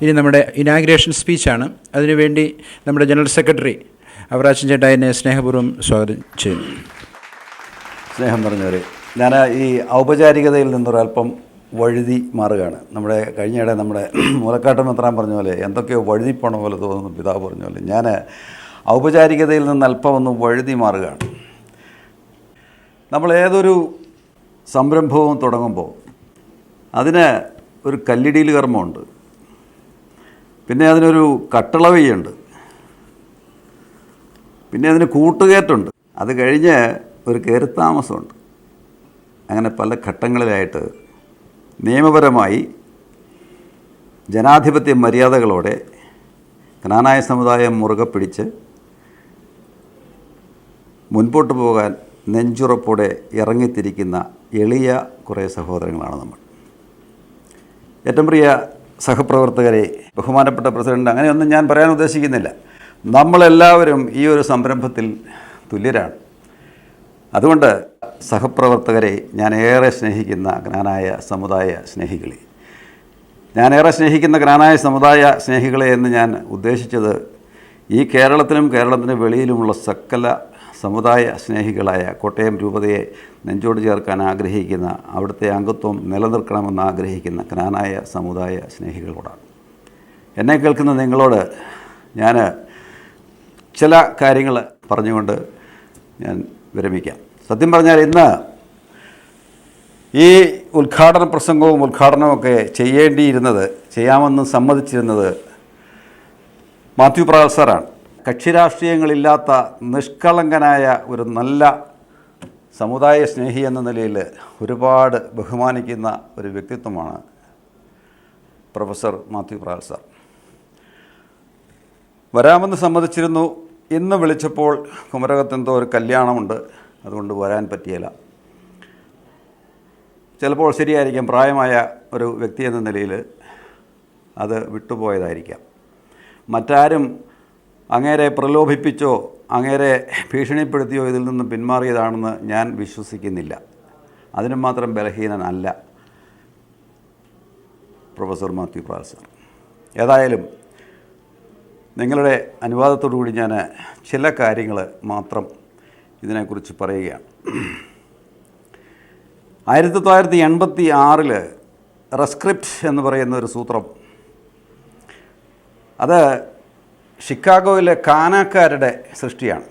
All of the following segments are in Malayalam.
ഇനി നമ്മുടെ ഇനാഗ്രേഷൻ സ്പീച്ചാണ്. അതിനുവേണ്ടി നമ്മുടെ ജനറൽ സെക്രട്ടറി അവറാച്ചൻ ചേട്ടാ എന്നെ സ്നേഹപൂർവ്വം സ്വാഗതം ചെയ്യുന്നു. സ്നേഹം പറഞ്ഞവരെ, ഞാൻ ഈ ഔപചാരികതയിൽ നിന്നൊരല്പം വഴുതി മാറുകയാണ്. കഴിഞ്ഞിടെ നമ്മുടെ മൂലക്കാട്ട് മെത്രാൻ പറഞ്ഞ പോലെ എന്തൊക്കെയോ വഴുതിപ്പോണ പോലെ തോന്നുന്നു പിതാവ് പറഞ്ഞ പോലെ ഞാൻ ഔപചാരികതയിൽ നിന്ന് അല്പം ഒന്ന് വഴുതി മാറുകയാണ്. നമ്മൾ ഏതൊരു സംരംഭവും തുടങ്ങുമ്പോൾ അതിന് ഒരു കല്ലിടിയിൽ കർമ്മമുണ്ട്, പിന്നെ അതിനൊരു കട്ടളവയ്യുണ്ട്, പിന്നെ അതിന് കൂട്ടുകയറ്റുണ്ട്, അത് കഴിഞ്ഞ് ഒരു കയറിത്താമസമുണ്ട്. അങ്ങനെ പല ഘട്ടങ്ങളിലായിട്ട് നിയമപരമായി ജനാധിപത്യ മര്യാദകളോടെ ക്നാനായ സമുദായം മുറുകെ പിടിച്ച് മുൻപോട്ട് പോകാൻ നെഞ്ചുറപ്പോടെ ഇറങ്ങിത്തിരിക്കുന്ന എളിയ കുറേ സഹോദരങ്ങളാണ് നമ്മൾ. ഏറ്റവും പ്രിയ സഹപ്രവർത്തകരെ, ബഹുമാനപ്പെട്ട പ്രസിഡന്റ്, അങ്ങനെയൊന്നും ഞാൻ പറയാൻ ഉദ്ദേശിക്കുന്നില്ല. നമ്മളെല്ലാവരും ഈ ഒരു സംരംഭത്തിൽ തുല്യരാണ്. അതുകൊണ്ട് സഹപ്രവർത്തകരെ, ഞാൻ ഏറെ സ്നേഹിക്കുന്ന ക്നാനായ സമുദായ സ്നേഹികളെ, ഞാനേറെ സ്നേഹിക്കുന്ന ക്നാനായ സമുദായ സ്നേഹികളെ എന്ന് ഞാൻ ഉദ്ദേശിച്ചത് ഈ കേരളത്തിലും കേരളത്തിന് വെളിയിലുമുള്ള സകല സമുദായ സ്നേഹികളായ കോട്ടയം രൂപതയെ നെഞ്ചോട് ചേർക്കാൻ ആഗ്രഹിക്കുന്ന, അവിടുത്തെ അംഗത്വം നിലനിർത്തണമെന്ന് ആഗ്രഹിക്കുന്ന ക്നാനായ സമുദായ സ്നേഹികളോടാണ്. എന്നെ കേൾക്കുന്ന നിങ്ങളോട് ഞാൻ ചില കാര്യങ്ങൾ പറഞ്ഞുകൊണ്ട് ഞാൻ വിരമിക്കാം. സത്യം പറഞ്ഞാൽ ഇന്ന് ഈ ഉദ്ഘാടന പ്രസംഗവും ഉദ്ഘാടനമൊക്കെ ചെയ്യാമെന്ന് സമ്മതിച്ചിരുന്നത് മാത്യു പ്രാൽ സാറാണ്. കക്ഷി രാഷ്ട്രീയങ്ങളില്ലാത്ത നിഷ്കളങ്കനായ ഒരു നല്ല സമുദായ സ്നേഹി എന്ന നിലയിൽ ഒരുപാട് ബഹുമാനിക്കുന്ന ഒരു വ്യക്തിത്വമാണ് പ്രൊഫസർ മാത്യു പ്രാൽ സാർ. വരാമെന്ന് സമ്മതിച്ചിരുന്നു. ഇന്ന് വിളിച്ചപ്പോൾ കുമരകത്തെന്തോ ഒരു കല്യാണമുണ്ട്, അതുകൊണ്ട് വരാൻ പറ്റിയില്ല. ചിലപ്പോൾ ശരിയായിരിക്കാം, പ്രായമായ ഒരു വ്യക്തി എന്ന നിലയിൽ അത് വിട്ടുപോയതായിരിക്കാം. മറ്റാരും അങ്ങേരെ പ്രലോഭിപ്പിച്ചോ അങ്ങേരെ ഭീഷണിപ്പെടുത്തിയോ ഇതിൽ നിന്ന് പിന്മാറിയതാണെന്ന് ഞാൻ വിശ്വസിക്കുന്നില്ല. അതിനും മാത്രം ബലഹീനനല്ല പ്രൊഫസർ മാത്യു പ്രാൽ സാർ. ഏതായാലും നിങ്ങളുടെ അനുവാദത്തോടുകൂടി ഞാൻ ചില കാര്യങ്ങൾ മാത്രം ഇതിനെക്കുറിച്ച് പറയുകയാണ്. 1986 റെസ്ക്രിപ്റ്റ് എന്ന് പറയുന്ന ഒരു സൂത്രം, അത് ഷിക്കാഗോയിലെ കാനാക്കാരുടെ സൃഷ്ടിയാണ്.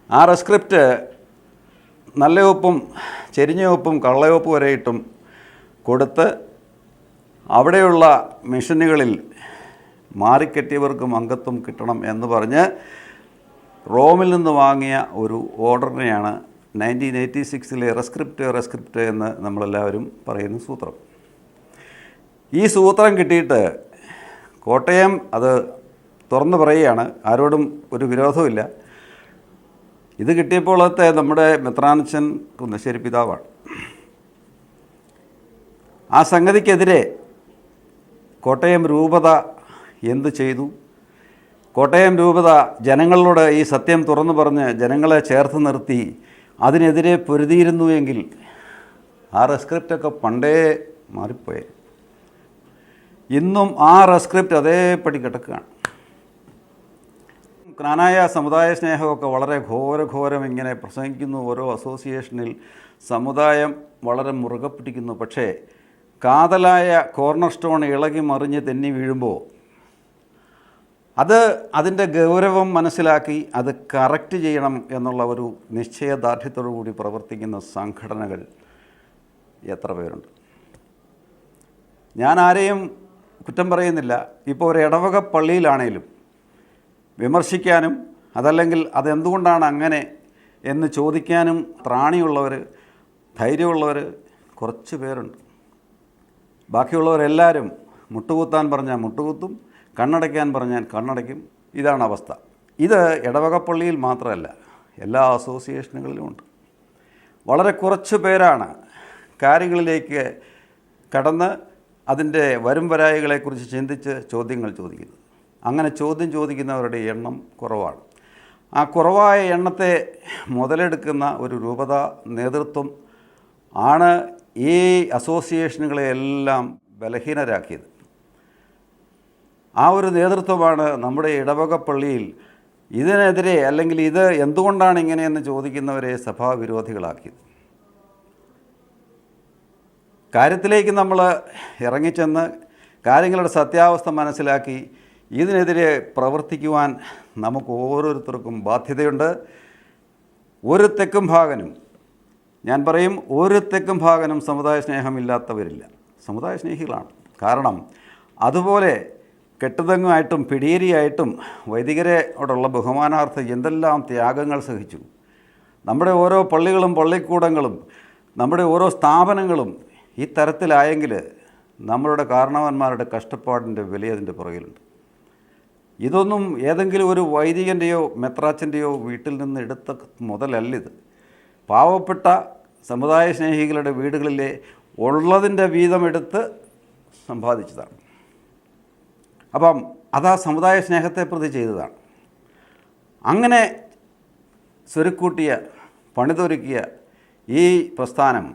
ആ റെസ്ക്രിപ്റ്റ് നല്ല ഉപ്പും ചെരിഞ്ഞ ഉപ്പും കള്ളയുപ്പ് വരെയിട്ടും കൊടുത്ത് അവിടെയുള്ള മിഷനുകളിൽ മാറിക്കെട്ടിയവർക്കും അംഗത്വം കിട്ടണം എന്ന് പറഞ്ഞ് റോമിൽ നിന്ന് വാങ്ങിയ ഒരു ഓർഡറിനെയാണ് 1986 റെസ്ക്രിപ്റ്റ് എന്ന് നമ്മളെല്ലാവരും പറയുന്ന സൂത്രം. ഈ സൂത്രം കിട്ടിയിട്ട് കോട്ടയം അത് തുറന്നു പറയുകയാണ്, ആരോടും ഒരു വിരോധമില്ല. ഇത് കിട്ടിയപ്പോഴത്തെ നമ്മുടെ മെത്രാനച്ചൻ കുന്നശ്ശേരി പിതാവാണ്. ആ സംഗതിക്കെതിരെ കോട്ടയം രൂപത എന്ത് ചെയ്തു? കോട്ടയം രൂപത ജനങ്ങളോട് ഈ സത്യം തുറന്നു പറഞ്ഞ് ജനങ്ങളെ ചേർത്ത് നിർത്തി അതിനെതിരെ പൊരുതിയിരുന്നുവെങ്കിൽ ആ റെസ്ക്രിപ്റ്റൊക്കെ പണ്ടേ മാറിപ്പോയേ. ഇന്നും ആ റെസ്ക്രിപ്റ്റ് അതേപടി കിടക്കുകയാണ്. ക്നാനായ സമുദായ സ്നേഹമൊക്കെ വളരെ ഘോരം ഇങ്ങനെ പ്രസംഗിക്കുന്നു. ഓരോ അസോസിയേഷനിൽ സമുദായം വളരെ മുറുകെ പിടിക്കുന്നു. പക്ഷേ കാതലായ കോർണർ സ്റ്റോൺ ഇളകി മറിഞ്ഞ് തെന്നി വീഴുമ്പോൾ അതിൻ്റെ ഗൗരവം മനസ്സിലാക്കി അത് കറക്റ്റ് ചെയ്യണം എന്നുള്ള ഒരു നിശ്ചയദാർഢ്യത്തോടു കൂടി പ്രവർത്തിക്കുന്ന സംഘടനകൾ എത്ര പേരുണ്ട്? ഞാൻ ആരെയും കുറ്റം പറയുന്നില്ല. ഇപ്പോൾ ഒരു ഇടവക പള്ളിയിലാണേലും വിമർശിക്കാനും അതല്ലെങ്കിൽ അതെന്തുകൊണ്ടാണ് അങ്ങനെ എന്ന് ചോദിക്കാനും ത്രാണിയുള്ളവർ, ധൈര്യമുള്ളവർ കുറച്ച് പേരുണ്ട്. ബാക്കിയുള്ളവരെല്ലാവരും മുട്ടുകുത്താൻ പറഞ്ഞാൽ മുട്ടുകുത്തും, കണ്ണടയ്ക്കാൻ പറഞ്ഞാൽ കണ്ണടയ്ക്കും. ഇതാണ് അവസ്ഥ. ഇത് ഇടവകപ്പള്ളിയിൽ മാത്രമല്ല, എല്ലാ അസോസിയേഷനുകളിലുമുണ്ട്. വളരെ കുറച്ച് പേരാണ് കാര്യങ്ങളിലേക്ക് കടന്ന് അതിൻ്റെ വരും വരായികളെക്കുറിച്ച് ചിന്തിച്ച് ചോദ്യങ്ങൾ ചോദിക്കുന്നത്. അങ്ങനെ ചോദ്യം ചോദിക്കുന്നവരുടെ എണ്ണം കുറവാണ്. ആ കുറവായ എണ്ണത്തെ മുതലെടുക്കുന്ന ഒരു രൂപത നേതൃത്വം ആണ് ഈ അസോസിയേഷനുകളെയെല്ലാം ബലഹീനരാക്കിയത്. ആ ഒരു നേതൃത്വമാണ് നമ്മുടെ ഇടവക പള്ളിയിൽ ഇതിനെതിരെ അല്ലെങ്കിൽ ഇത് എന്തുകൊണ്ടാണ് ഇങ്ങനെയെന്ന് ചോദിക്കുന്നവരെ സഭാവിരോധികളാക്കിയത്. കാര്യത്തിലേക്ക് നമ്മൾ ഇറങ്ങിച്ചെന്ന് കാര്യങ്ങളുടെ സത്യാവസ്ഥ മനസ്സിലാക്കി ഇതിനെതിരെ പ്രവർത്തിക്കുവാൻ നമുക്ക് ഓരോരുത്തർക്കും ബാധ്യതയുണ്ട്. ഒരു തെക്കും ഭാഗനും, ഞാൻ പറയും, ഒരു തെക്കും ഭാഗനും സമുദായ സ്നേഹമില്ലാത്തവരില്ല. സമുദായ സ്നേഹികളാണ്. കാരണം അതുപോലെ കെട്ടുതെങ്ങുമായിട്ടും പിടിയേരിയായിട്ടും വൈദികരോടുള്ള ബഹുമാനാർത്ഥം എന്തെല്ലാം ത്യാഗങ്ങൾ സഹിച്ചു. നമ്മുടെ ഓരോ പള്ളികളും പള്ളിക്കൂടങ്ങളും നമ്മുടെ ഓരോ സ്ഥാപനങ്ങളും ഈ തരത്തിലായെങ്കിൽ നമ്മളുടെ കാരണവന്മാരുടെ കഷ്ടപ്പാടിൻ്റെ വില അതിൻ്റെ പുറകിലുണ്ട്. ഇതൊന്നും ഏതെങ്കിലും ഒരു വൈദികൻ്റെയോ മെത്രാച്ചൻ്റെയോ വീട്ടിൽ നിന്ന് എടുത്ത മുതലല്ലിത്. പാവപ്പെട്ട സമുദായ സ്നേഹികളുടെ വീടുകളിലെ ഉള്ളതിൻ്റെ വീതമെടുത്ത് സമ്പാദിച്ചതാണ്. അപ്പം അതാ സമുദായ സ്നേഹത്തെ പ്രതി ചെയ്തതാണ്. അങ്ങനെ സ്വരുക്കൂട്ടിയ പണിതൊരുക്കിയ ഈ പ്രസ്ഥാനം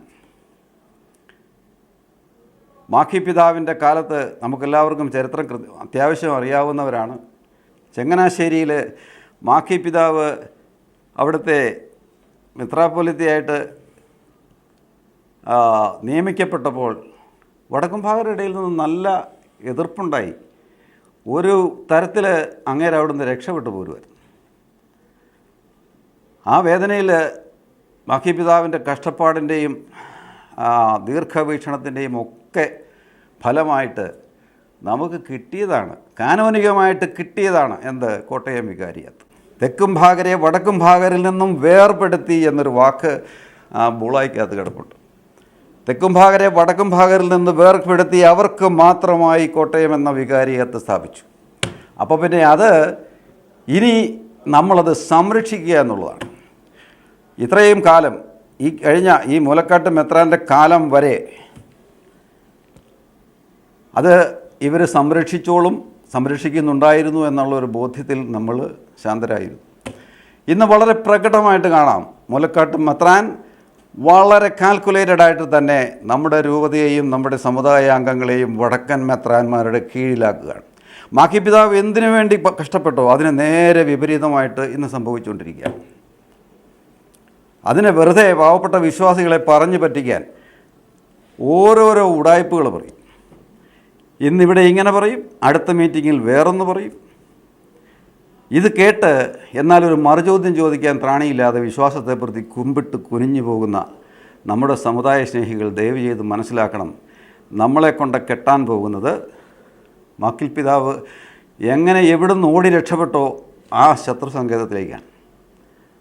മാഖി പിതാവിൻ്റെ കാലത്ത് നമുക്കെല്ലാവർക്കും ചരിത്രം അത്യാവശ്യം അറിയാവുന്നവരാണ്. ചങ്ങനാശ്ശേരിയിൽ മാഖി പിതാവ് അവിടുത്തെ മെത്രാപ്പൊലിത്തയായിട്ട് നിയമിക്കപ്പെട്ടപ്പോൾ വടക്കുംഭാഗരുടെ ഇടയിൽ നിന്ന് നല്ല എതിർപ്പുണ്ടായി. ഒരു തരത്തിൽ അങ്ങേര് അവിടുന്ന് രക്ഷപ്പെട്ടു പോരുമായിരുന്നു. ആ വേദനയിൽ മാഖി പിതാവിൻ്റെ കഷ്ടപ്പാടിൻ്റെയും ദീർഘവീക്ഷണത്തിൻ്റെയും ഒക്കെ ഫലമായിട്ട് നമുക്ക് കിട്ടിയതാണ്, കാനോനികമായിട്ട് കിട്ടിയതാണ് എന്ത്, കോട്ടയം വികാരിയത്ത്. തെക്കും ഭാഗരെ വടക്കും ഭാഗരിൽ നിന്നും വേർപെടുത്തി എന്നൊരു വാക്ക് ആ ബുളായിക്കകത്ത് കിടപ്പുണ്ട്. തെക്കും ഭാഗരെ വടക്കും ഭാഗരിൽ നിന്ന് വേർപെടുത്തി അവർക്ക് മാത്രമായി കോട്ടയം എന്ന വികാരിയത്ത് സ്ഥാപിച്ചു. അപ്പോൾ പിന്നെ അത് ഇനി നമ്മളത് സംരക്ഷിക്കുക എന്നുള്ളതാണ്. ഇത്രയും കാലം ഈ കഴിഞ്ഞ ഈ മൂലക്കാട്ട് മെത്രാൻ്റെ കാലം വരെ അത് ഇവർ സംരക്ഷിക്കുന്നുണ്ടായിരുന്നു എന്നുള്ളൊരു ബോധ്യത്തിൽ നമ്മൾ ശാന്തരായിരുന്നു. ഇന്ന് വളരെ പ്രകടമായിട്ട് കാണാം, മൂലക്കാട്ട് മെത്രാൻ വളരെ കാൽക്കുലേറ്റഡ് ആയിട്ട് തന്നെ നമ്മുടെ രൂപതയെയും നമ്മുടെ സമുദായ അംഗങ്ങളെയും വടക്കൻ മെത്രാന്മാരുടെ കീഴിലാക്കുകയാണ്. മാഖി പിതാവ് എന്തിനു വേണ്ടി കഷ്ടപ്പെട്ടോ അതിന് നേരെ വിപരീതമായിട്ട് ഇന്ന് സംഭവിച്ചുകൊണ്ടിരിക്കുകയാണ്. അതിനെ വെറുതെ പാവപ്പെട്ട വിശ്വാസികളെ പറഞ്ഞു പറ്റിക്കാൻ ഓരോരോ ഉടായ്പകൾ പറയും. ഇന്നിവിടെ ഇങ്ങനെ പറയും, അടുത്ത മീറ്റിങ്ങിൽ വേറൊന്ന് പറയും. ഇത് കേട്ട് എന്നാലൊരു മറുചോദ്യം ചോദിക്കാൻ ത്രാണിയില്ലാതെ വിശ്വാസത്തെ പ്രതി കുമ്പിട്ട് കുനിഞ്ഞു പോകുന്ന നമ്മുടെ സമുദായ സ്നേഹികൾ ദയവ് ചെയ്ത് മനസ്സിലാക്കണം, നമ്മളെ കൊണ്ട് കെട്ടാൻ പോകുന്നത് മാഖി പിതാവ് എങ്ങനെ എവിടുന്ന് ഓടി രക്ഷപ്പെട്ടോ ആ ശത്രു സങ്കേതത്തിലേക്കാണ്.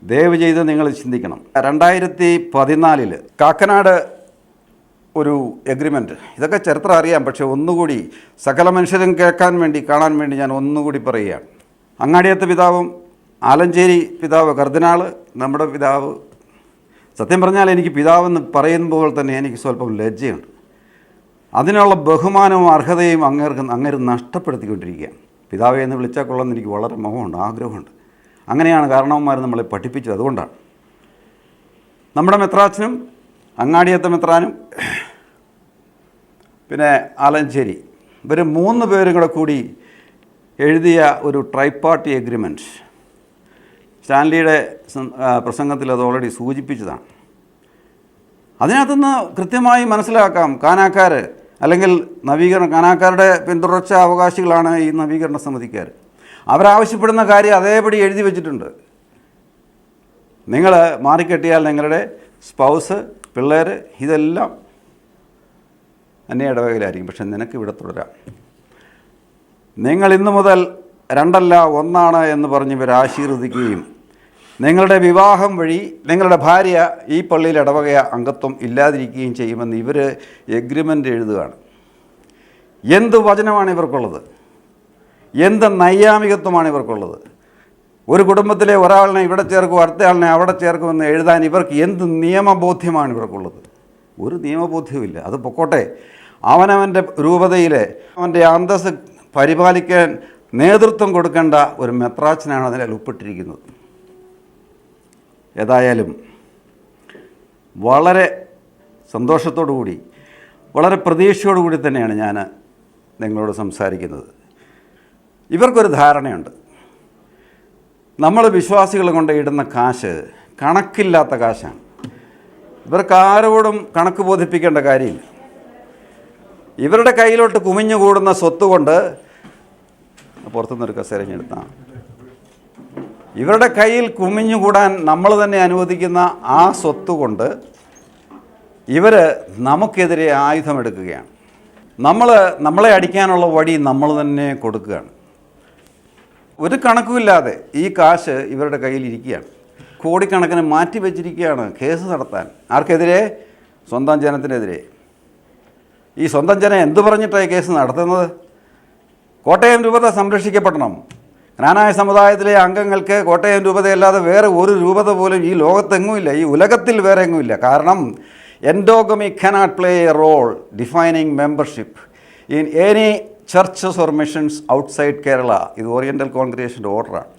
ദയവ് ചെയ്ത് നിങ്ങൾ ചിന്തിക്കണം. 2014 കാക്കനാട് ഒരു എഗ്രിമെൻറ്റ്, ഇതൊക്കെ ചരിത്രം അറിയാം, പക്ഷേ ഒന്നുകൂടി സകല മനുഷ്യരും കേൾക്കാൻ വേണ്ടി കാണാൻ വേണ്ടി ഞാൻ ഒന്നുകൂടി പറയുകയാണ്. അങ്ങാടിയത്തെ പിതാവും ആലഞ്ചേരി പിതാവ് കർദിനാൾ നമ്മുടെ പിതാവ്, സത്യം പറഞ്ഞാൽ എനിക്ക് പിതാവെന്ന് പറയുമ്പോൾ തന്നെ എനിക്ക് സ്വല്പം ലജ്ജയുണ്ട്. അതിനുള്ള ബഹുമാനവും അർഹതയും അങ്ങേര് നഷ്ടപ്പെടുത്തിക്കൊണ്ടിരിക്കുകയാണ്. പിതാവെ എന്ന് വിളിച്ചാൽ കൊള്ളാമെന്ന് എനിക്ക് വളരെ മോഹമുണ്ട്, ആഗ്രഹമുണ്ട്. അങ്ങനെയാണ് കാരണവന്മാർ നമ്മളെ പഠിപ്പിച്ചത്. അതുകൊണ്ടാണ് നമ്മുടെ മെത്രാച്ചനും അങ്ങാടിയത്തെ മെത്രാനും പിന്നെ ആലഞ്ചേരി ഇവർ 3 പേരും കൂടി എഴുതിയ ഒരു ട്രൈപാർട്ടി എഗ്രിമെൻറ്റ് സ്റ്റാൻലിയുടെ പ്രസംഗത്തിൽ അത് ഓൾറെഡി സൂചിപ്പിച്ചതാണ്. അതിനകത്തുനിന്ന് കൃത്യമായി മനസ്സിലാക്കാം, കാനാക്കാർ അല്ലെങ്കിൽ കാനാക്കാരുടെ പിന്തുടർച്ച അവകാശികളാണ് ഈ നവീകരണ സമിതിക്കാർ. അവരാവശ്യപ്പെടുന്ന കാര്യം അതേപടി എഴുതി വച്ചിട്ടുണ്ട്. നിങ്ങൾ മാറിക്കെട്ടിയാൽ നിങ്ങളുടെ സ്പൗസ്, പിള്ളേർ ഇതെല്ലാം അന്യ ഇടവകയിലായിരിക്കും, പക്ഷെ നിനക്ക് ഇവിടെ തുടരാം. നിങ്ങൾ ഇന്നു മുതൽ 2 അല്ല 1 എന്ന് പറഞ്ഞ് ഇവർ ആശീർവദിക്കുകയും നിങ്ങളുടെ വിവാഹം വഴി നിങ്ങളുടെ ഭാര്യ ഈ പള്ളിയിൽ ഇടവക അംഗത്വം ഇല്ലാതിരിക്കുകയും ചെയ്യുമെന്ന് ഇവർ എഗ്രിമെൻ്റ് എഴുതുകയാണ്. എന്ത് വചനമാണ് ഇവർക്കുള്ളത്? എന്ത് നൈയാമികത്വമാണ് ഇവർക്കുള്ളത്? ഒരു കുടുംബത്തിലെ ഒരാളിനെ ഇവിടെ ചേർക്കും, അടുത്ത ആളിനെ അവിടെ ചേർക്കുമെന്ന് എഴുതാൻ ഇവർക്ക് എന്ത് നിയമബോധ്യമാണ് ഇവർക്കുള്ളത്? ഒരു നിയമബോധ്യവുമില്ല. അത് പൊക്കോട്ടെ, അവനവൻ്റെ രൂപതയിലെ അവൻ്റെ അന്തസ്സ് പരിപാലിക്കാൻ നേതൃത്വം കൊടുക്കേണ്ട ഒരു മെത്രാച്ചനാണ് അതിൽ ഉൾപ്പെട്ടിരിക്കുന്നത്. ഏതായാലും വളരെ സന്തോഷത്തോടു കൂടി വളരെ പ്രതീക്ഷയോടു കൂടി തന്നെയാണ് ഞാൻ നിങ്ങളോട് സംസാരിക്കുന്നത്. ഇവർക്കൊരു ധാരണയുണ്ട്, നമ്മൾ വിശ്വാസികൾ കൊണ്ട് ഇടുന്ന കാശ് കണക്കില്ലാത്ത കാശാണ്. ഇവർക്ക് ആരോടും കണക്ക് ബോധിപ്പിക്കേണ്ട കാര്യമില്ല. ഇവരുടെ കയ്യിലോട്ട് കുമിഞ്ഞുകൂടുന്ന സ്വത്ത് കൊണ്ട് പുറത്തുനിന്നൊരു കസേരഞ്ഞെടുത്താൽ ഇവരുടെ കയ്യിൽ കുമിഞ്ഞുകൂടാൻ നമ്മൾ തന്നെ അനുവദിക്കുന്ന ആ സ്വത്ത് കൊണ്ട് ഇവർ നമുക്കെതിരെ ആയുധമെടുക്കുകയാണ്. നമ്മളെ അടിക്കാനുള്ള വഴി നമ്മൾ തന്നെ കൊടുക്കുകയാണ്. ഒരു കണക്കുമില്ലാതെ ഈ കാശ് ഇവരുടെ കയ്യിലിരിക്കുകയാണ്. കോടിക്കണക്കിന് മാറ്റി വെച്ചിരിക്കുകയാണ് കേസ് നടത്താൻ. ആർക്കെതിരെ? സ്വന്തം ജനത്തിനെതിരെ. ഈ സ്വന്തം ജനം എന്തു പറഞ്ഞിട്ടാണ് ഈ കേസ് നടത്തുന്നത്? കോട്ടയം രൂപത സംരക്ഷിക്കപ്പെടണം. ജ്ഞാനായ സമുദായത്തിലെ അംഗങ്ങൾക്ക് കോട്ടയം രൂപതയല്ലാതെ വേറെ ഒരു രൂപത പോലും ഈ ലോകത്തെങ്ങുമില്ല, ഈ ഉലകത്തിൽ വേറെ എങ്ങുമില്ല. കാരണം endogamy cannot play a role defining membership in any churches or missions outside Kerala. ഇത് ഓറിയൻ്റൽ കോൺഗ്രിഗേഷൻ്റെ ഓർഡറാണ്.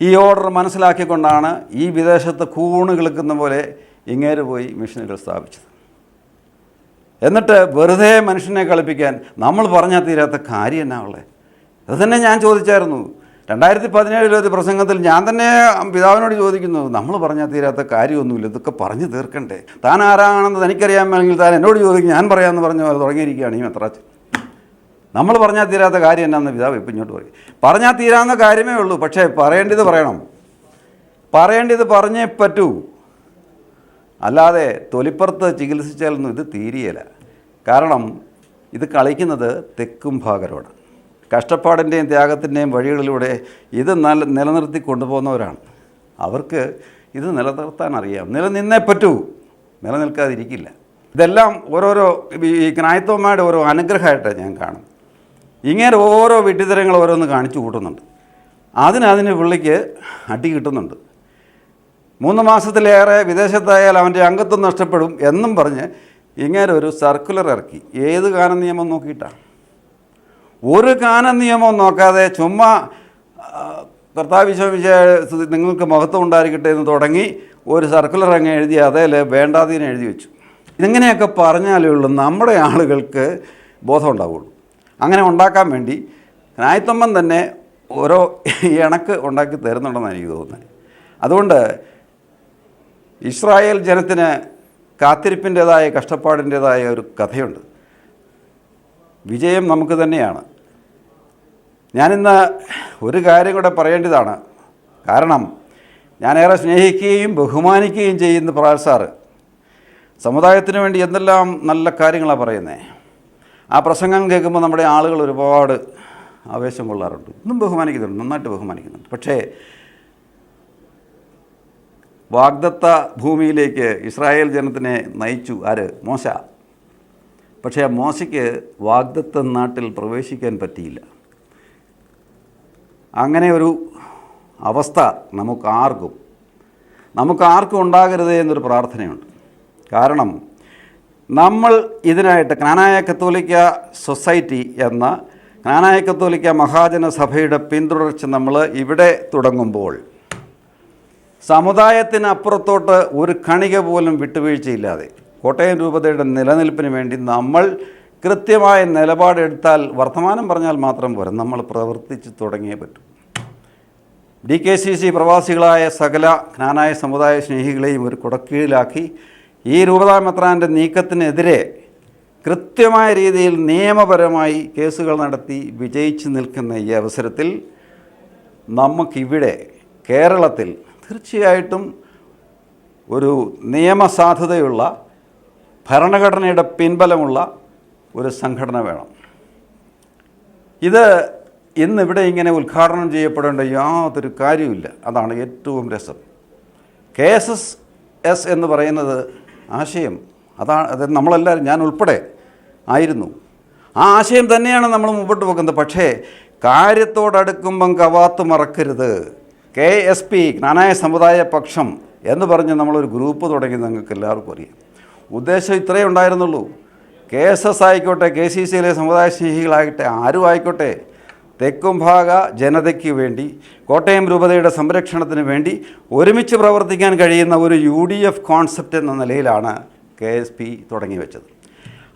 ഈ ഓർഡർ മനസ്സിലാക്കിക്കൊണ്ടാണ് ഈ വിദേശത്ത് കൂണ് കിളുക്കുന്ന പോലെ ഇങ്ങേര് പോയി മിഷനുകൾ സ്ഥാപിച്ചത്. എന്നിട്ട് വെറുതെ മനുഷ്യനെ കളിപ്പിക്കാൻ നമ്മൾ പറഞ്ഞാൽ തീരാത്ത കാര്യം എന്നാ ഉള്ളത്? അത് തന്നെ ഞാൻ ചോദിച്ചായിരുന്നു 2017 പ്രസംഗത്തിൽ. ഞാൻ തന്നെ പിതാവിനോട് ചോദിക്കുന്നു, നമ്മൾ പറഞ്ഞാൽ തീരാത്ത കാര്യമൊന്നുമില്ല, ഇതൊക്കെ പറഞ്ഞു തീർക്കണ്ടേ? താൻ ആരാണെന്ന് തനിക്കറിയാമെങ്കിൽ താൻ എന്നോട് ചോദിക്കും, ഞാൻ പറയാമെന്ന് പറഞ്ഞ പോലെ തുടങ്ങിയിരിക്കുകയാണ് ഈ മെത്രാച്ചൻ. നമ്മൾ പറഞ്ഞാൽ തീരാത്ത കാര്യം എന്നാന്ന് പിതാവ് ഇപ്പം ഇങ്ങോട്ട് പറയും. പറഞ്ഞാൽ തീരാവുന്ന കാര്യമേ ഉള്ളൂ, പക്ഷേ പറയേണ്ടത് പറയണം, പറയേണ്ടത് പറഞ്ഞേ പറ്റൂ. അല്ലാതെ തൊലിപ്പുറത്ത് ചികിത്സിച്ചാലൊന്നും ഇത് തീരിയല്ല. കാരണം ഇത് കളിക്കുന്നത് തെക്കും ഭാഗരോട് കഷ്ടപ്പാടിൻ്റെയും ത്യാഗത്തിൻ്റെയും വഴികളിലൂടെ ഇത് നിലനിർത്തി കൊണ്ടുപോകുന്നവരാണ്. അവർക്ക് ഇത് നിലനിർത്താൻ അറിയാം. നിലനിന്നേ പറ്റൂ, നിലനിൽക്കാതിരിക്കില്ല. ഇതെല്ലാം ഓരോരോ ഈ ക്നായത്തോന്മാരുടെ ഓരോ അനുഗ്രഹമായിട്ട് ഞാൻ കാണും. ഇങ്ങനെ ഓരോ വിഡ്ഢിത്തരങ്ങൾ ഓരോന്ന് കാണിച്ചു കൂട്ടുന്നുണ്ട്. അതിന് പുള്ളിക്ക് അടി കിട്ടുന്നുണ്ട്. 3 മാസത്തിലേറെ വിദേശത്തായാൽ അവൻ്റെ അംഗത്വം നഷ്ടപ്പെടും എന്നും പറഞ്ഞ് ഇങ്ങനെ ഒരു സർക്കുലർ ഇറക്കി. ഏത് കാന നിയമം നോക്കിയിട്ടാണ്? ഒരു കാന നിയമവും നോക്കാതെ ചുമ്മാ കർത്താവ് നിങ്ങൾക്ക് മഹത്വം ഉണ്ടായിരിക്കട്ടെ എന്ന് തുടങ്ങി ഒരു സർക്കുലർ അങ്ങ് എഴുതി അതേൽ വേണ്ടാതീനെ എഴുതി വെച്ചു. ഇങ്ങനെയൊക്കെ പറഞ്ഞാലേ ഉള്ളൂ നമ്മുടെ ആളുകൾക്ക് ബോധം ഉണ്ടാവുള്ളൂ. അങ്ങനെ ഉണ്ടാക്കാൻ വേണ്ടി നായത്തമ്മൻ തന്നെ ഓരോ ഇണക്ക് ഉണ്ടാക്കി തരുന്നുണ്ടെന്നാണ് എനിക്ക് തോന്നുന്നത്. അതുകൊണ്ട് ഇസ്രായേൽ ജനത്തിന് കാത്തിരിപ്പിൻ്റേതായ കഷ്ടപ്പാടിൻ്റേതായ ഒരു കഥയുണ്ട്. വിജയം നമുക്ക് തന്നെയാണ്. ഞാനിന്ന് ഒരു കാര്യം കൂടെ പറയേണ്ടതാണ്. കാരണം ഞാനേറെ സ്നേഹിക്കുകയും ബഹുമാനിക്കുകയും ചെയ്യുന്ന പ്രാൽ സാറ് സമുദായത്തിന് വേണ്ടി എന്തെല്ലാം നല്ല കാര്യങ്ങളാണ് പറയുന്നത്. ആ പ്രസംഗം കേൾക്കുമ്പോൾ നമ്മുടെ ആളുകൾ ഒരുപാട് ആവേശം കൊള്ളാറുണ്ട്. ഇന്നും ബഹുമാനിക്കുന്നുണ്ട്, നന്നായിട്ട് ബഹുമാനിക്കുന്നുണ്ട്. പക്ഷേ വാഗ്ദത്ത ഭൂമിയിലേക്ക് ഇസ്രായേൽ ജനത്തിനെ നയിച്ചു ആര്? മോശ. പക്ഷേ ആ മോശയ്ക്ക് വാഗ്ദത്ത നാട്ടിൽ പ്രവേശിക്കാൻ പറ്റിയില്ല. അങ്ങനെ ഒരു അവസ്ഥ നമുക്കാർക്കും ഉണ്ടാകരുത് എന്നൊരു പ്രാർത്ഥനയുണ്ട്. കാരണം നമ്മൾ ഇതിനായിട്ട് ജ്ഞാനായ കത്തോലിക്ക സൊസൈറ്റി എന്ന ജ്ഞാനായ കത്തോലിക്ക മഹാജന സഭയുടെ പിന്തുടർച്ച നമ്മൾ ഇവിടെ തുടങ്ങുമ്പോൾ സമുദായത്തിനപ്പുറത്തോട്ട് ഒരു കണിക പോലും വിട്ടുവീഴ്ചയില്ലാതെ കോട്ടയം രൂപതയുടെ നിലനിൽപ്പിന് വേണ്ടി നമ്മൾ കൃത്യമായ നിലപാടെടുത്താൽ വർത്തമാനം പറഞ്ഞാൽ മാത്രം പോരാ, നമ്മൾ പ്രവർത്തിച്ച് തുടങ്ങിയേ പറ്റൂ. DKCC പ്രവാസികളായ സകല ജ്ഞാനായ സമുദായ സ്നേഹികളെയും ഒരു കുടക്കീഴിലാക്കി ഈ രൂപതാ മെത്രാൻ്റെ നീക്കത്തിനെതിരെ കൃത്യമായ രീതിയിൽ നിയമപരമായി കേസുകൾ നടത്തി വിജയിച്ച് നിൽക്കുന്ന ഈ അവസരത്തിൽ നമുക്കിവിടെ കേരളത്തിൽ തീർച്ചയായിട്ടും ഒരു നിയമസാധുതയുള്ള ഭരണഘടനയുടെ പിൻബലമുള്ള ഒരു സംഘടന വേണം. ഇത് ഇന്നിവിടെ ഇങ്ങനെ ഉദ്ഘാടനം ചെയ്യപ്പെടേണ്ട യാതൊരു കാര്യമില്ല. അതാണ് ഏറ്റവും രസം. KSS എന്ന് പറയുന്നത് ആശയം അതാണ്. അത് നമ്മളെല്ലാവരും, ഞാൻ ഉൾപ്പെടെ ആയിരുന്നു. ആ ആശയം തന്നെയാണ് നമ്മൾ മുമ്പോട്ട് പോകുന്നത്. പക്ഷേ കാര്യത്തോടടുക്കുമ്പം കവാത്ത് മറക്കരുത്. KSP ജ്ഞാനായ സമുദായ പക്ഷം എന്ന് പറഞ്ഞ് നമ്മളൊരു ഗ്രൂപ്പ് തുടങ്ങി, നിങ്ങൾക്ക് എല്ലാവർക്കും അറിയാം. ഉദ്ദേശം ഇത്രയേ ഉണ്ടായിരുന്നുള്ളൂ. KSS ആയിക്കോട്ടെ, KCCയിലെ സമുദായ സ്നേഹികളാകട്ടെ, ആരും ആയിക്കോട്ടെ, തെക്കും ഭാഗ ജനതയ്ക്ക് വേണ്ടി കോട്ടയം രൂപതയുടെ സംരക്ഷണത്തിന് വേണ്ടി ഒരുമിച്ച് പ്രവർത്തിക്കാൻ കഴിയുന്ന ഒരു UDF കോൺസെപ്റ്റ് എന്ന നിലയിലാണ് KSP തുടങ്ങി വെച്ചത്.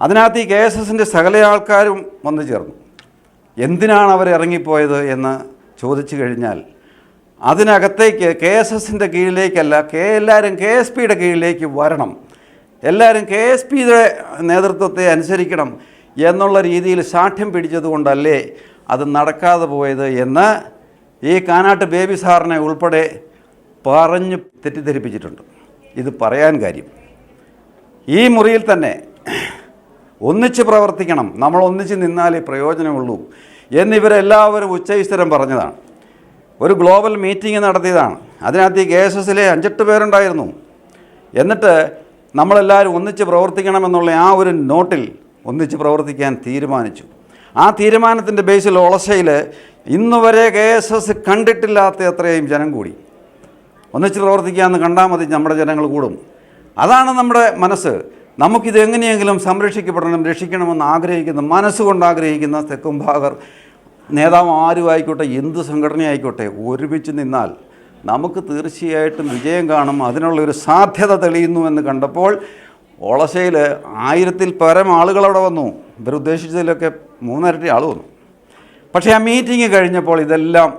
അതിനകത്ത് ഈ KSSൻ്റെ സകല ആൾക്കാരും വന്നു ചേർന്നു. എന്തിനാണ് അവർ ഇറങ്ങിപ്പോയത് എന്ന് ചോദിച്ചു കഴിഞ്ഞാൽ അതിനകത്തേക്ക് KSSൻ്റെ കീഴിലേക്കല്ല, എല്ലാവരും KSPയുടെ കീഴിലേക്ക് വരണം, എല്ലാവരും KSPയുടെ നേതൃത്വത്തെ അനുസരിക്കണം എന്നുള്ള രീതിയിൽ ശാഠ്യം പിടിച്ചതുകൊണ്ടല്ലേ അത് നടക്കാതെ പോയത് എന്ന് ഈ കാനാട്ട് ബേബി സാറിനെ ഉൾപ്പെടെ പറഞ്ഞ് തെറ്റിദ്ധരിപ്പിച്ചിട്ടുണ്ട്. ഇത് പറയാൻ കാര്യം, ഈ മുറിയിൽ തന്നെ ഒന്നിച്ച് പ്രവർത്തിക്കണം, നമ്മൾ ഒന്നിച്ച് നിന്നാലേ പ്രയോജനമുള്ളൂ എന്നിവരെല്ലാവരും ഉച്ചൈസ്തരം പറഞ്ഞതാണ്. ഒരു ഗ്ലോബൽ മീറ്റിംഗ് നടത്തിയതാണ്. അതിനകത്ത് ഈ KSSലെ 5-8 പേരുണ്ടായിരുന്നു. എന്നിട്ട് നമ്മളെല്ലാവരും ഒന്നിച്ച് പ്രവർത്തിക്കണമെന്നുള്ള ആ ഒരു നോട്ടിൽ ഒന്നിച്ച് പ്രവർത്തിക്കാൻ തീരുമാനിച്ചു. ആ തീരുമാനത്തിൻ്റെ ബേസിൽ ഒളശയിൽ ഇന്നുവരെ KSS കണ്ടിട്ടില്ലാത്ത അത്രയും ജനം കൂടി. ഒന്നിച്ച് പ്രവർത്തിക്കാമെന്ന് കണ്ടാൽ മതി, നമ്മുടെ ജനങ്ങൾ കൂടും. അതാണ് നമ്മുടെ മനസ്സ്. നമുക്കിത് എങ്ങനെയെങ്കിലും സംരക്ഷിക്കപ്പെടണം, രക്ഷിക്കണമെന്ന് ആഗ്രഹിക്കുന്ന, മനസ്സുകൊണ്ട് ആഗ്രഹിക്കുന്ന തെക്കുംഭാഗർ നേതാവ് ആരും ആയിക്കോട്ടെ, എന്ത് സംഘടനയായിക്കോട്ടെ, ഒരുമിച്ച് നിന്നാൽ നമുക്ക് തീർച്ചയായിട്ടും വിജയം കാണും. അതിനുള്ളൊരു സാധ്യത തെളിയുന്നു എന്ന് കണ്ടപ്പോൾ ഒളശയിൽ 1000-ൽ പരം ആളുകളവിടെ വന്നു. ഇവരുദ്ദേശിച്ചതിലൊക്കെ 3 ഇരട്ടി ആൾ വന്നു. പക്ഷേ ആ മീറ്റിംഗ് കഴിഞ്ഞപ്പോൾ ഇതെല്ലാം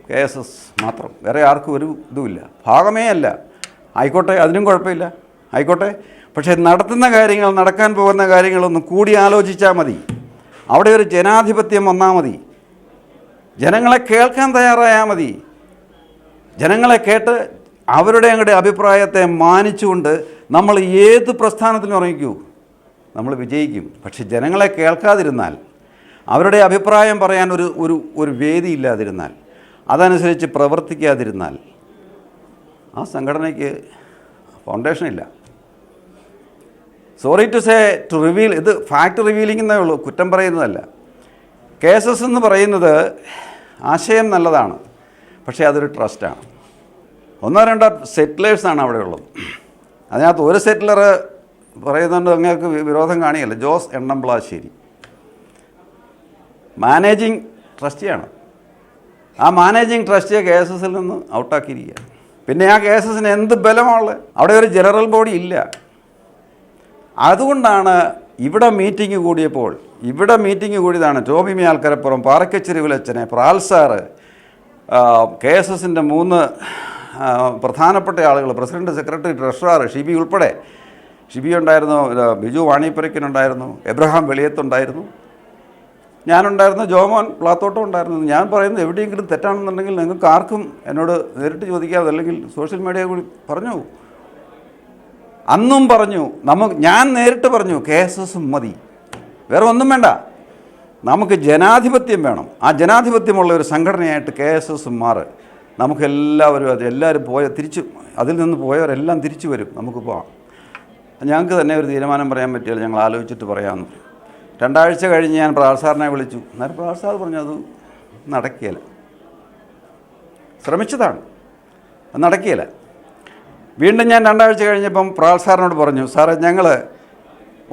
KSS മാത്രം, വേറെ ആർക്കും ഒരു ഇതുമില്ല, ഭാഗമേ അല്ല. ആയിക്കോട്ടെ, അതിനും കുഴപ്പമില്ല, ആയിക്കോട്ടെ. പക്ഷേ നടത്തുന്ന കാര്യങ്ങൾ, നടക്കാൻ പോകുന്ന കാര്യങ്ങളൊന്നും കൂടി ആലോചിച്ചാൽ മതി. അവിടെ ഒരു ജനാധിപത്യം വന്നാൽ മതി, ജനങ്ങളെ കേൾക്കാൻ തയ്യാറായാൽ മതി. ജനങ്ങളെ കേട്ട് അവരുടെ അങ്ങയുടെ അഭിപ്രായത്തെ മാനിച്ചുകൊണ്ട് നമ്മൾ ഏത് പ്രസ്ഥാനത്തിനും ഇറങ്ങിക്കൂ, നമ്മൾ വിജയിക്കും. പക്ഷെ ജനങ്ങളെ കേൾക്കാതിരുന്നാൽ, അവരുടെ അഭിപ്രായം പറയാൻ ഒരു വേദി ഇല്ലാതിരുന്നാൽ, അതനുസരിച്ച് പ്രവർത്തിക്കാതിരുന്നാൽ ആ സംഘടനയ്ക്ക് ഫൗണ്ടേഷനില്ല. Sorry to say, to reveal, ഇത് ഫാക്ട് റിവീലിംഗ് എന്നേ ഉള്ളൂ, കുറ്റം പറയുന്നതല്ല. KSS എന്ന് പറയുന്നത് ആശയം നല്ലതാണ്, പക്ഷേ അതൊരു ട്രസ്റ്റാണ്. 1-2 സെറ്റിലേഴ്സാണ് അവിടെ ഉള്ളത്. അതിനകത്ത് ഒരു സെറ്റിലർ പറയുന്നുണ്ട്, അങ്ങേക്ക് വിരോധം കാണിയല്ല, ജോസ് എണ്ണംപ്ലാശ്ശേരി മാനേജിങ് ട്രസ്റ്റിയാണ്. ആ മാനേജിങ് ട്രസ്റ്റിയെ KSSൽ നിന്ന് ഔട്ടാക്കിയിരിക്കുക. പിന്നെ ആ KSSന് എന്ത് ബലമാണുള്ളത്? അവിടെ ഒരു ജനറൽ ബോഡി ഇല്ല. അതുകൊണ്ടാണ് ഇവിടെ മീറ്റിംഗ് കൂടിയപ്പോൾ, ഇവിടെ മീറ്റിംഗ് കൂടിയതാണ് ടോമി ആൽക്കരപ്പുറം, പാറക്കച്ചെരുവിലച്ചനെ, പ്രാൽസാറ്, KSSൻ്റെ 3 പ്രധാനപ്പെട്ട ആളുകൾ, പ്രസിഡന്റ്, സെക്രട്ടറി, ട്രഷറർ, ഷിബി ഉൾപ്പെടെ. ഷിബി ഉണ്ടായിരുന്നു, ബിജു വാണിപ്പരയ്ക്കനുണ്ടായിരുന്നു, എബ്രഹാം വെളിയത്തുണ്ടായിരുന്നു, ഞാനുണ്ടായിരുന്നു, ജോമോൻ പ്ലാത്തോട്ടം ഉണ്ടായിരുന്നു. ഞാൻ പറയുന്നത് എവിടെയെങ്കിലും തെറ്റാണെന്നുണ്ടെങ്കിൽ നിങ്ങൾക്ക് ആർക്കും എന്നോട് നേരിട്ട് ചോദിക്കാതെ, അല്ലെങ്കിൽ സോഷ്യൽ മീഡിയ കൂടി പറഞ്ഞു. അന്നും പറഞ്ഞു, ഞാൻ നേരിട്ട് പറഞ്ഞു, KSS മതി, വേറെ ഒന്നും വേണ്ട, നമുക്ക് ജനാധിപത്യം വേണം. ആ ജനാധിപത്യമുള്ള ഒരു സംഘടനയായിട്ട് KSS മാറ്. നമുക്കെല്ലാവരും എല്ലാവരും അതിൽ നിന്ന് പോയവരെല്ലാം തിരിച്ചു വരും, നമുക്ക് പോവാം. ഞങ്ങൾക്ക് തന്നെ ഒരു തീരുമാനം പറയാൻ പറ്റില്ല, ഞങ്ങൾ ആലോചിച്ചിട്ട് പറയാമെന്ന്. 2 ആഴ്ച കഴിഞ്ഞ് ഞാൻ പ്രാൾസാറിനെ വിളിച്ചു. അന്നേരം പ്രാൾസാർ പറഞ്ഞു അത് നടക്കുകയില്ല. ശ്രമിച്ചതാണ്, അത് നടക്കുകയില്ല. വീണ്ടും ഞാൻ 2 ആഴ്ച കഴിഞ്ഞപ്പം പ്രാൾസാറിനോട് പറഞ്ഞു, സാറേ ഞങ്ങൾ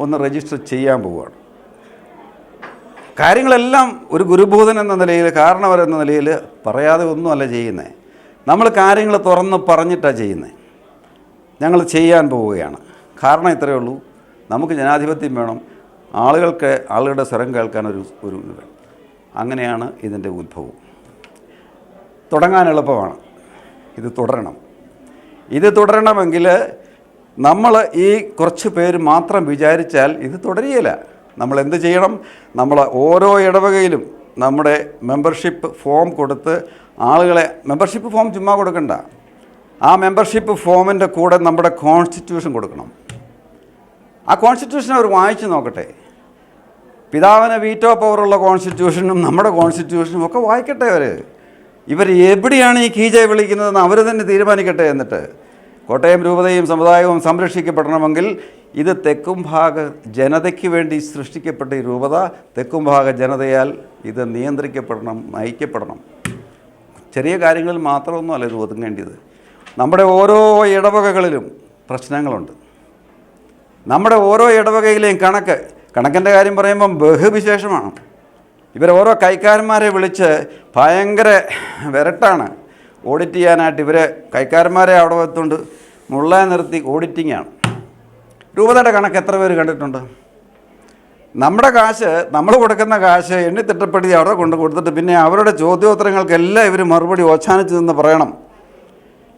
ഒന്ന് രജിസ്റ്റർ ചെയ്യാൻ പോവുകയാണ്. കാര്യങ്ങളെല്ലാം ഒരു ഗുരുഭൂതൻ എന്ന നിലയിൽ, കാരണവർ എന്ന നിലയിൽ പറയാതെ ഒന്നുമല്ല ചെയ്യുന്നത്. നമ്മൾ കാര്യങ്ങൾ തുറന്ന് പറഞ്ഞിട്ടാണ് ചെയ്യുന്നത്. ഞങ്ങൾ ചെയ്യാൻ പോവുകയാണ്. കാരണം ഇത്രയേ ഉള്ളൂ, നമുക്ക് ജനാധിപത്യം വേണം, ആളുകളുടെ സ്വരം കേൾക്കാൻ ഒരു ഇത് വേണം. അങ്ങനെയാണ് ഇതിൻ്റെ ഉത്ഭവം. തുടങ്ങാൻ എളുപ്പമാണ്, ഇത് തുടരണം. ഇത് തുടരണമെങ്കിൽ നമ്മൾ ഈ കുറച്ച് പേര് മാത്രം വിചാരിച്ചാൽ ഇത് തുടരുകയില്ല. നമ്മൾ എന്ത് ചെയ്യണം? നമ്മൾ ഓരോ ഇടവകയിലും നമ്മുടെ മെമ്പർഷിപ്പ് ഫോം കൊടുത്ത് ആളുകളെ, മെമ്പർഷിപ്പ് ഫോം ചുമ്മാ കൊടുക്കണ്ട, ആ മെമ്പർഷിപ്പ് ഫോമിൻ്റെ കൂടെ നമ്മുടെ കോൺസ്റ്റിറ്റ്യൂഷൻ കൊടുക്കണം. ആ കോൺസ്റ്റിറ്റ്യൂഷൻ അവർ വായിച്ച് നോക്കട്ടെ. പിതാവിന് വീറ്റോ പവറുള്ള കോൺസ്റ്റിറ്റ്യൂഷനും നമ്മുടെ കോൺസ്റ്റിറ്റ്യൂഷനും ഒക്കെ വായിക്കട്ടെ. ഇവർ എവിടെയാണ് ഈ കീജ വിളിക്കുന്നതെന്ന് അവർ തന്നെ തീരുമാനിക്കട്ടെ. എന്നിട്ട് കോട്ടയം രൂപതയും സമുദായവും സംരക്ഷിക്കപ്പെടണമെങ്കിൽ ഇത് തെക്കുംഭാഗ ജനതയ്ക്ക് വേണ്ടി സൃഷ്ടിക്കപ്പെട്ട ഈ രൂപത തെക്കുംഭാഗ ജനതയാൽ ഇത് നിയന്ത്രിക്കപ്പെടണം, നയിക്കപ്പെടണം. ചെറിയ കാര്യങ്ങളിൽ മാത്രമൊന്നുമല്ല ഇത് ഒതുങ്ങേണ്ടത്. നമ്മുടെ ഓരോ ഇടവകകളിലും പ്രശ്നങ്ങളുണ്ട്. നമ്മുടെ ഓരോ ഇടവകയിലെയും കണക്കിൻ്റെ കാര്യം പറയുമ്പം ബഹുവിശേഷമാണ്. ഇവരോരോ കൈക്കാരന്മാരെ വിളിച്ച് ഭയങ്കര വിരട്ടാണ് ഓഡിറ്റ് ചെയ്യാനായിട്ട്. ഇവരെ കൈക്കാരന്മാരെ അവിടെ വെത്തുകൊണ്ട് മുള്ള നിർത്തി ഓഡിറ്റിങ്ങാണ്. രൂപതയുടെ കണക്ക് എത്ര പേര് കണ്ടിട്ടുണ്ട്? നമ്മുടെ കാശ്, നമ്മൾ കൊടുക്കുന്ന കാശ് എണ്ണിത്തിട്ടപ്പെടുത്തി അവിടെ കൊടുത്തിട്ട് പിന്നെ അവരുടെ ചോദ്യോത്തരങ്ങൾക്കെല്ലാം ഇവർ മറുപടി ഓച്ചാനിച്ച് നിന്ന് പറയണം.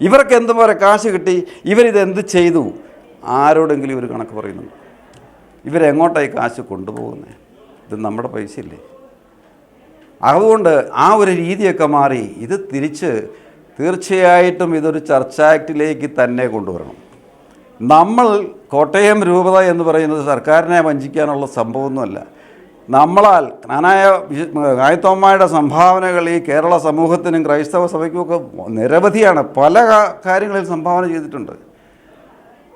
ഇവർക്ക് എന്തുപോലെ കാശ് കിട്ടി, ഇവരിതെന്ത് ചെയ്തു, ആരോടെങ്കിലും ഇവർ കണക്ക് പറയുന്നുണ്ട്. ഇവരെങ്ങോട്ടായി കാശ് കൊണ്ടുപോകുന്നത്? ഇത് നമ്മുടെ പൈസയില്ലേ? അതുകൊണ്ട് ആ ഒരു രീതിയൊക്കെ മാറി ഇത് തിരിച്ച് തീർച്ചയായിട്ടും ഇതൊരു ചർച്ച ആക്ടിലേക്ക് തന്നെ കൊണ്ടുവരണം. നമ്മൾ കോട്ടയം രൂപത എന്ന് പറയുന്നത് സർക്കാരിനെ വഞ്ചിക്കാനുള്ള സംഭവമൊന്നുമല്ല. നമ്മളാൽ കായത്തോമ്മയുടെ സംഭാവനകൾ ഈ കേരള സമൂഹത്തിനും ക്രൈസ്തവ സഭയ്ക്കുമൊക്കെ നിരവധിയാണ്. പല കാര്യങ്ങളിൽ സംഭാവന ചെയ്തിട്ടുണ്ട്.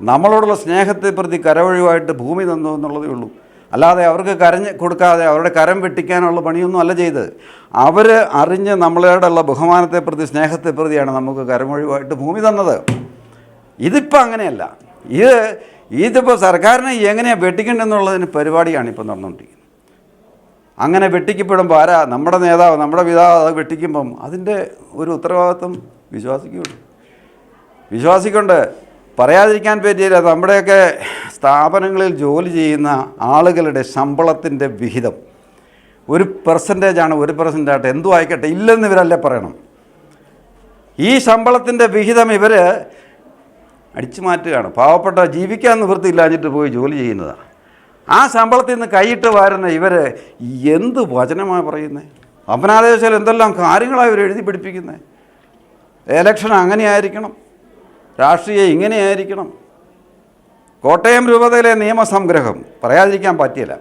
നമ്മളോടുള്ള സ്നേഹത്തെ പ്രതി കരവഴിവായിട്ട് ഭൂമി തന്നു എന്നുള്ളതേ ഉള്ളൂ. അല്ലാതെ അവർക്ക് കൊടുക്കാതെ അവരുടെ കരം വെട്ടിക്കാനുള്ള പണിയൊന്നും അല്ല ചെയ്ത്. അവർ അറിഞ്ഞ് നമ്മളോടുള്ള ബഹുമാനത്തെ പ്രതി സ്നേഹത്തെ പ്രതിയാണ് നമുക്ക് കരമൊഴിവായിട്ട് ഭൂമി തന്നത്. ഇതിപ്പോൾ അങ്ങനെയല്ല. ഇതിപ്പോൾ സർക്കാരിനെ എങ്ങനെയാണ് വെട്ടിക്കേണ്ടതെന്നുള്ളതിന് പരിപാടിയാണ് ഇപ്പം നടന്നുകൊണ്ടിരിക്കുന്നത്. അങ്ങനെ വെട്ടിക്കപ്പെടുമ്പോൾ ആരാ? നമ്മുടെ നേതാവ്, നമ്മുടെ പിതാവ് അത് വെട്ടിക്കുമ്പം അതിൻ്റെ ഒരു ഉത്തരവാദിത്വം വിശ്വാസിക്കുണ്ട്. പറയാതിരിക്കാൻ പറ്റിയില്ല. നമ്മുടെയൊക്കെ സ്ഥാപനങ്ങളിൽ ജോലി ചെയ്യുന്ന ആളുകളുടെ ശമ്പളത്തിൻ്റെ വിഹിതം ഒരു പെർസെൻറ്റേജാണ്. 1% എന്തും ആയിക്കട്ടെ, ഇല്ലെന്ന് ഇവരല്ലേ പറയണം. ഈ ശമ്പളത്തിൻ്റെ വിഹിതം ഇവർ അടിച്ചു മാറ്റുകയാണ്. പാവപ്പെട്ട ജീവിക്കാൻ നിവൃത്തിയില്ലാഞ്ഞിട്ട് പോയി ജോലി ചെയ്യുന്നതാണ്. ആ ശമ്പളത്തിൽ നിന്ന് കൈയിട്ട് വാരുന്ന ഇവർ എന്ത് വചനമാണ് പറയുന്നത്? അപനാദേശത്തിൽ എന്തെല്ലാം കാര്യങ്ങളാണ് ഇവർ എഴുതി പിടിപ്പിക്കുന്നത്. എലക്ഷൻ അങ്ങനെയായിരിക്കണം, രാഷ്ട്രീയം ഇങ്ങനെയായിരിക്കണം. കോട്ടയം രൂപതയിലെ നിയമസംഗ്രഹം പറയാതിരിക്കാൻ പറ്റില്ല.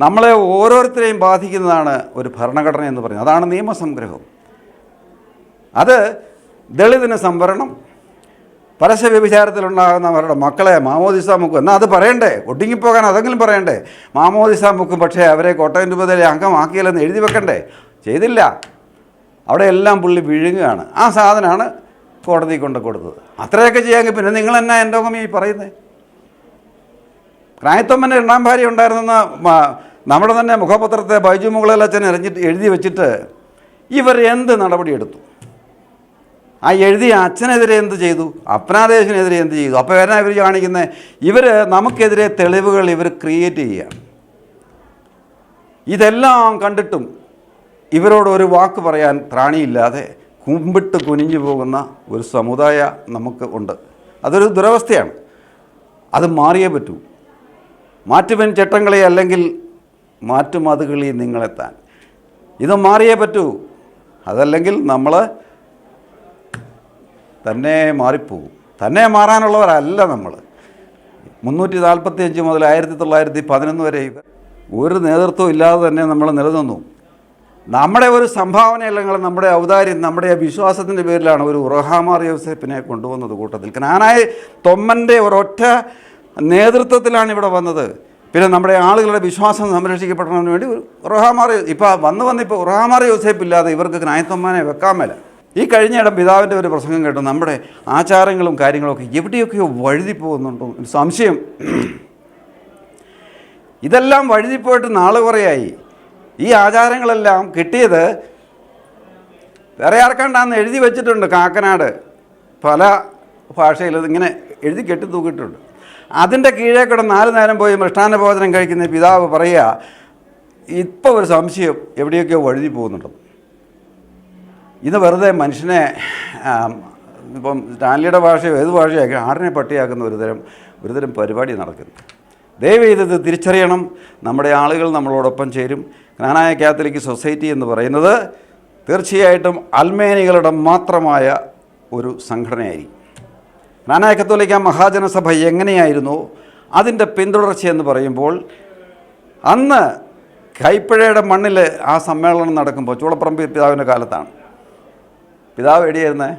നമ്മളെ ഓരോരുത്തരെയും ബാധിക്കുന്നതാണ് ഒരു ഭരണഘടന എന്ന് പറയുന്നത്. അതാണ് നിയമസംഗ്രഹം. അത് ദളിതിന് സംവരണം, പരസ്യ വ്യഭിചാരത്തിലുണ്ടാകുന്നവരുടെ മക്കളെ മാമോദിസ മുക്കും. എന്നാൽ അത് പറയണ്ടേ? ഒടുങ്ങിപ്പോകാൻ അതെങ്കിലും പറയണ്ടേ? മാമോദിസ മുക്കും, പക്ഷേ അവരെ കോട്ടയം രൂപതയിലെ അംഗമാക്കിയില്ലെന്ന് എഴുതി വെക്കണ്ടേ? ചെയ്തില്ല. അവിടെ എല്ലാം പുള്ളി വിഴുങ്ങുകയാണ്. ആ സാധനമാണ് കോടതി കൊണ്ട് കൊടുത്തത്. അത്രയൊക്കെ ചെയ്യാമെങ്കിൽ പിന്നെ നിങ്ങൾ എന്നാ എൻ്റെ ഈ പറയുന്നത്? ക്രായത്തൊമ്മൻ്റെ 2ാം ഭാര്യ ഉണ്ടായിരുന്നെന്ന നമ്മുടെ തന്നെ മുഖപത്രത്തെ ബൈജു മുകളലച്ചൻ എഴുതി വെച്ചിട്ട് ഇവർ എന്ത് നടപടിയെടുത്തു? ആ എഴുതിയ അച്ഛനെതിരെ എന്ത് ചെയ്തു? അപ്പനാദേശിനെതിരെ എന്ത് ചെയ്തു? അപ്പോൾ എന്നാ ഇവർ കാണിക്കുന്നത്? ഇവർ നമുക്കെതിരെ തെളിവുകൾ ഇവർ ക്രിയേറ്റ് ചെയ്യുകയാണ്. ഇതെല്ലാം കണ്ടിട്ടും ഇവരോട് ഒരു വാക്ക് പറയാൻ ത്രാണിയില്ലാതെ കുമ്പിട്ട് കുനിഞ്ഞു പോകുന്ന ഒരു സമുദായം നമുക്ക് ഉണ്ട്. അതൊരു ദുരവസ്ഥയാണ്. അത് മാറിയേ പറ്റൂ. മാറ്റുവൻ ചട്ടങ്ങളെ അല്ലെങ്കിൽ മാറ്റുമതുകളിൽ നിങ്ങളെത്താൻ. ഇത് മാറിയേ പറ്റൂ. അതല്ലെങ്കിൽ നമ്മൾ തന്നെ മാറിപ്പോകും. തന്നെ മാറാനുള്ളവരല്ല നമ്മൾ. 345 മുതൽ 1911 വരെ ഒരു നേതൃത്വം ഇല്ലാതെ തന്നെ നമ്മൾ നിലനിന്നു. നമ്മുടെ ഒരു സംഭാവന അല്ലെങ്കിൽ നമ്മുടെ ഔദാര്യം, നമ്മുടെ വിശ്വാസത്തിൻ്റെ പേരിലാണ് ഒരു ഉറഹാമാർ യോസേപ്പിനെ കൊണ്ടുവന്നത് കൂട്ടത്തിൽ. ക്നാനായ തൊമ്മൻ്റെ ഒരൊറ്റ നേതൃത്വത്തിലാണ് ഇവിടെ വന്നത്. പിന്നെ നമ്മുടെ ആളുകളുടെ വിശ്വാസം സംരക്ഷിക്കപ്പെടുന്നതിന് വേണ്ടി ഉറഹാമാർ ഇപ്പോൾ ഉറഹാമാർ യോസേപ്പ് ഇല്ലാതെ ഇവർക്ക് ക്നായത്തൊമ്മനെ വെക്കാൻ മേല. ഈ കഴിഞ്ഞിടം പിതാവിൻ്റെ ഒരു പ്രസംഗം കേട്ടു. നമ്മുടെ ആചാരങ്ങളും കാര്യങ്ങളൊക്കെ എവിടെയൊക്കെയോ വഴുതി പോകുന്നുണ്ടോ സംശയം. ഇതെല്ലാം വഴുതിപ്പോയിട്ട് നാളെ കുറേയായി. ഈ ആചാരങ്ങളെല്ലാം കിട്ടിയത് വേറെ ആർക്കാണ്ടാന്ന് എഴുതി വെച്ചിട്ടുണ്ട്. കാക്കനാട് പല ഭാഷയിൽ ഇങ്ങനെ എഴുതി കെട്ടി തൂക്കിയിട്ടുണ്ട്. അതിൻ്റെ കീഴേ കൂടെ 4 നേരം പോയി മൃഷ്ടാന്ന ഭോജനം കഴിക്കുന്ന പിതാവ് പറയുക, ഇപ്പോൾ ഒരു സംശയം എവിടെയൊക്കെയോ വഴുതി പോകുന്നുണ്ട്. ഇത് വെറുതെ മനുഷ്യനെ ഇപ്പം സ്റ്റാൻലിയുടെ ഭാഷയോ ഏത് ഭാഷയാക്കി ആടിനെ പട്ടിയാക്കുന്ന ഒരുതരം പരിപാടി നടക്കുന്നു. ദയവേത് ഇത് തിരിച്ചറിയണം. നമ്മുടെ ആളുകൾ നമ്മളോടൊപ്പം ചേരും. ക്നാനായ കാത്തലിക് സൊസൈറ്റി എന്ന് പറയുന്നത് തീർച്ചയായിട്ടും അൽമേനികളുടെ മാത്രമായ ഒരു സംഘടനയായിരിക്കും. ക്നാനായ കത്തോലിക്ക മഹാജനസഭ എങ്ങനെയായിരുന്നു അതിൻ്റെ പിന്തുടർച്ചയെന്ന് പറയുമ്പോൾ, അന്ന് കൈപ്പഴയുടെ മണ്ണിൽ ആ സമ്മേളനം നടക്കുമ്പോൾ ചൂളപ്പറമ്പ് പിതാവിൻ്റെ കാലത്താണ്. പിതാവ് എവിടെയായിരുന്നേ?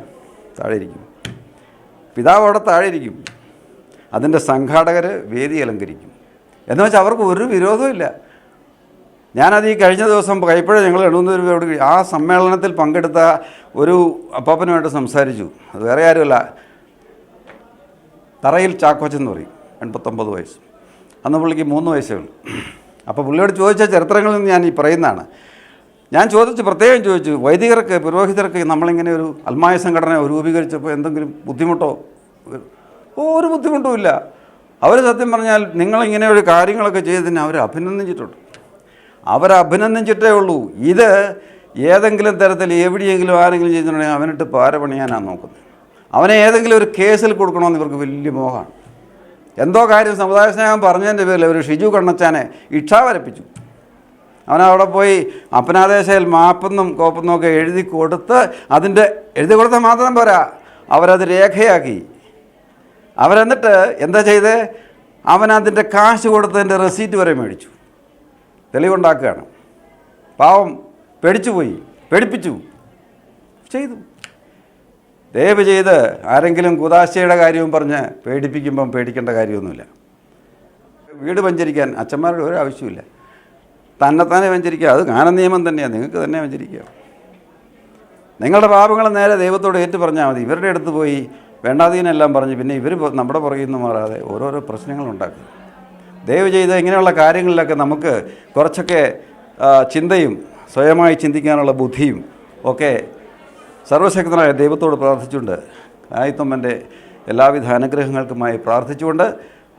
താഴെ ഇരിക്കും. പിതാവ് അവിടെ താഴെ ഇരിക്കും. അതിൻ്റെ സംഘാടകർ വേദി അലങ്കരിക്കും. എന്ന് വെച്ചാൽ അവർക്ക് ഒരു വിരോധമില്ല. ഞാനത് ഈ കഴിഞ്ഞ ദിവസം കൈപ്പഴ ഞങ്ങൾ 700 രൂപയോട് ആ സമ്മേളനത്തിൽ പങ്കെടുത്ത ഒരു അപ്പാപ്പനുമായിട്ട് സംസാരിച്ചു. അത് വേറെ ആരുമല്ല, തറയിൽ ചാക്കോച്ചെന്ന് പറയും. 89 വയസ്സ്. അന്ന് പുള്ളിക്ക് 3 വയസ്സേ ഉള്ളൂ. അപ്പോൾ പുള്ളിയോട് ചോദിച്ച ചരിത്രങ്ങളിൽ നിന്ന് ഞാൻ ഈ പറയുന്നതാണ്. ഞാൻ പ്രത്യേകം ചോദിച്ചു, വൈദികർക്ക് പുരോഹിതർക്ക് നമ്മളിങ്ങനെ ഒരു അൽമായ സംഘടന രൂപീകരിച്ചപ്പോൾ എന്തെങ്കിലും ബുദ്ധിമുട്ടോ? ഒരു ബുദ്ധിമുട്ടുമില്ല. അവർ സത്യം പറഞ്ഞാൽ നിങ്ങളിങ്ങനെ ഒരു കാര്യങ്ങളൊക്കെ ചെയ്തതിന് അവർ അഭിനന്ദിച്ചിട്ടുണ്ട്. അവരഭിനന്ദിച്ചിട്ടേ ഉള്ളൂ. ഇത് ഏതെങ്കിലും തരത്തിൽ എവിടെയെങ്കിലും ആരെങ്കിലും ചെയ്തിട്ടുണ്ടെങ്കിൽ അവനിട്ട് പാര പണിയാനാണ് നോക്കുന്നത്. അവനെ ഏതെങ്കിലും ഒരു കേസിൽ കൊടുക്കണമെന്ന് ഇവർക്ക് വലിയ മോഹമാണ്. എന്തോ കാര്യം സമുദായ സ്നേഹം പറഞ്ഞതിൻ്റെ പേരിൽ ഒരു ഷിജു കണ്ണച്ചാനെ ഇക്ഷ വരപ്പിച്ചു. അവനവിടെ പോയി അപ്പനാദേശയിൽ മാപ്പെന്നും കോപ്പെന്നും ഒക്കെ എഴുതി കൊടുത്ത് എഴുതി കൊടുത്താൽ മാത്രം പോരാ, അവരത് രേഖയാക്കി. അവരെന്നിട്ട് എന്താ ചെയ്തേ, അവനതിൻ്റെ കാശ് കൊടുത്തതിൻ്റെ റെസീറ്റ് വരെ മേടിച്ചു. തെളിവുണ്ടാക്കുകയാണ്. പാവം പേടിപ്പിച്ചു ചെയ്തു. ദയവ് ചെയ്ത് ആരെങ്കിലും കുദാശയുടെ കാര്യവും പറഞ്ഞ് പേടിപ്പിക്കുമ്പം പേടിക്കേണ്ട കാര്യമൊന്നുമില്ല. വീട് വഞ്ചരിക്കാൻ അച്ഛന്മാരുടെ ഒരു ആവശ്യമില്ല. തന്നെത്താനെ വഞ്ചരിക്കുക, അത് കാനന നിയമം തന്നെയാണ്. നിങ്ങൾക്ക് തന്നെ വഞ്ചരിക്കുക. നിങ്ങളുടെ പാപങ്ങൾ നേരെ ദൈവത്തോട് ഏറ്റു പറഞ്ഞാൽ മതി. ഇവരുടെ അടുത്ത് പോയി വേണ്ടാതീനെല്ലാം പറഞ്ഞ് പിന്നെ ഇവർ നമ്മുടെ പുറകിൽ നിന്ന് മാറാതെ ഓരോരോ പ്രശ്നങ്ങളുണ്ടാക്കും. ദയവ് ചെയ്ത് ഇങ്ങനെയുള്ള കാര്യങ്ങളിലൊക്കെ നമുക്ക് കുറച്ചൊക്കെ ചിന്തയും സ്വയമായി ചിന്തിക്കാനുള്ള ബുദ്ധിയും ഒക്കെ സർവശക്തനായ ദൈവത്തോട് പ്രാർത്ഥിച്ചുകൊണ്ട് ആയിത്തമ്മൻ്റെ എല്ലാവിധ അനുഗ്രഹങ്ങൾക്കുമായി പ്രാർത്ഥിച്ചുകൊണ്ട്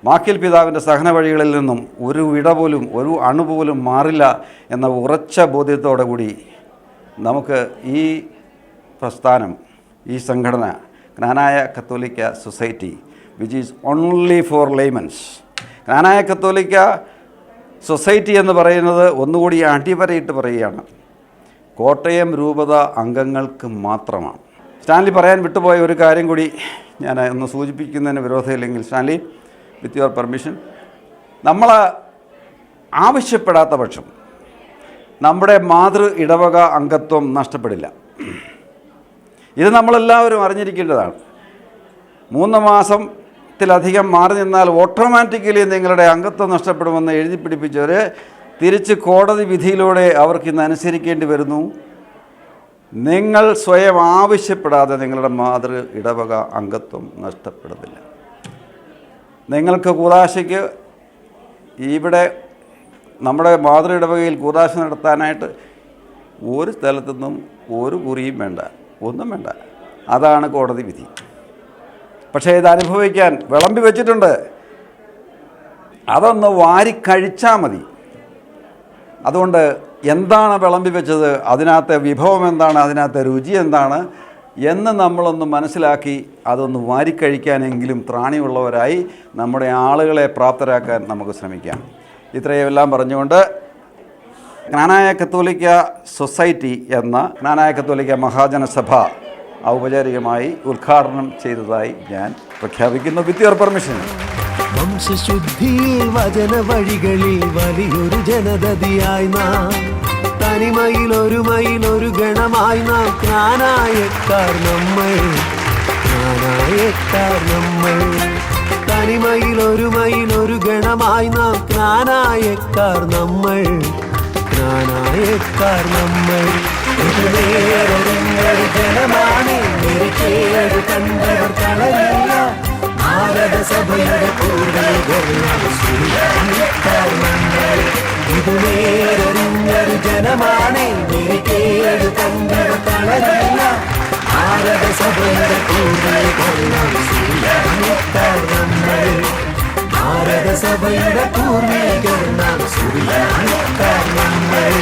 മാക്കിൽ പിതാവിൻ്റെ സഹന വഴികളിൽ നിന്നും ഒരു ഇട പോലും ഒരു അണു പോലും മാറില്ല എന്ന ഉറച്ച ബോധ്യത്തോടു കൂടി നമുക്ക് ഈ പ്രസ്ഥാനം, ഈ സംഘടന ജ്ഞാനായ കത്തോലിക്ക society which is only for laymen, Knanaya കത്തോലിക്ക സൊസൈറ്റി എന്ന് പറയുന്നത് ഒന്നുകൂടി അടിവരയിട്ട് പറയുകയാണ്, കോട്ടയം രൂപത അംഗങ്ങൾക്ക് മാത്രമാണ്. സ്റ്റാൻലി പറയാൻ വിട്ടുപോയ ഒരു കാര്യം കൂടി ഞാൻ ഒന്ന് സൂചിപ്പിക്കുന്നതിന് വിരോധമില്ലെങ്കിൽ, സ്റ്റാൻലി വിത്ത് യുവർ പെർമിഷൻ, നമ്മൾ ആവശ്യപ്പെടാത്ത പക്ഷം നമ്മുടെ മാതൃ ഇടവക അംഗത്വം നഷ്ടപ്പെടില്ല. ഇത് നമ്മളെല്ലാവരും അറിഞ്ഞിരിക്കേണ്ടതാണ്. 3 മാസത്തിലധികം മാറി നിന്നാൽ ഓട്ടോമാറ്റിക്കലി നിങ്ങളുടെ അംഗത്വം നഷ്ടപ്പെടുമെന്ന് എഴുതി പിടിപ്പിച്ചവർ തിരിച്ച് കോടതി വിധിയിലൂടെ അവർക്കിന്ന് അനുസരിക്കേണ്ടി വരുന്നു. നിങ്ങൾ സ്വയം ആവശ്യപ്പെടാതെ നിങ്ങളുടെ മാതൃ ഇടവക അംഗത്വം നഷ്ടപ്പെടുന്നില്ല. നിങ്ങൾക്ക് കൂദാശയ്ക്ക് ഇവിടെ നമ്മുടെ മാതൃ ഇടവകയിൽ കൂദാശ നടത്താനായിട്ട് ഒരു സ്ഥലത്തുനിന്നും ഒരു കുറിയും വേണ്ട, ഒന്നും വേണ്ട. അതാണ് കോടതി വിധി. പക്ഷേ ഇത് അനുഭവിക്കാൻ വിളമ്പി വെച്ചിട്ടുണ്ട്. അതൊന്ന് വാരിക്കഴിച്ചാൽ മതി. അതുകൊണ്ട് എന്താണ് വിളമ്പി വെച്ചത്, അതിനകത്തെ വിഭവം എന്താണ്, അതിനകത്തെ രുചി എന്താണ് എന്ന് നമ്മളൊന്ന് മനസ്സിലാക്കി അതൊന്ന് വാരിക്കഴിക്കാനെങ്കിലും ത്രാണിയുള്ളവരായി നമ്മുടെ ആളുകളെ പ്രാപ്തരാക്കാൻ നമുക്ക് ശ്രമിക്കാം. ഇത്രയെല്ലാം പറഞ്ഞുകൊണ്ട് ജ്ഞാനായ കത്തോലിക്ക സൊസൈറ്റി എന്ന ജ്ഞാനായ കത്തോലിക്ക മഹാജനസഭ ഔപചാരികമായി ഉദ്ഘാടനം ചെയ്തതായി ഞാൻ പ്രഖ്യാപിക്കുന്നു. With your permission. വംശശുദ്ധിയിൽ വചന വഴികളിൽ വലിയൊരു ജനതയായി നാം, തനിമയിലൊരു ഗണമായി നാം, ജ്ഞാനായക്കാർ നമ്മൾ, തനിമയിലൊരു ഗണമായി നാം, ജ്ഞാനായക്കാർ നമ്മൾ. ഒരു ജനമാണ് കണ്ടവർ കളരില്ല, ഭാരതസഭയുടെ ഇതുനേരൊരു ജനമാണ് കണ്ടവർ കളരില്ല, ഭാരതസഭയുടെ ഭാരതസഭയുടെ പൂർവികർ നാം, സുറിയാനിക്കാർ നമ്മൾ.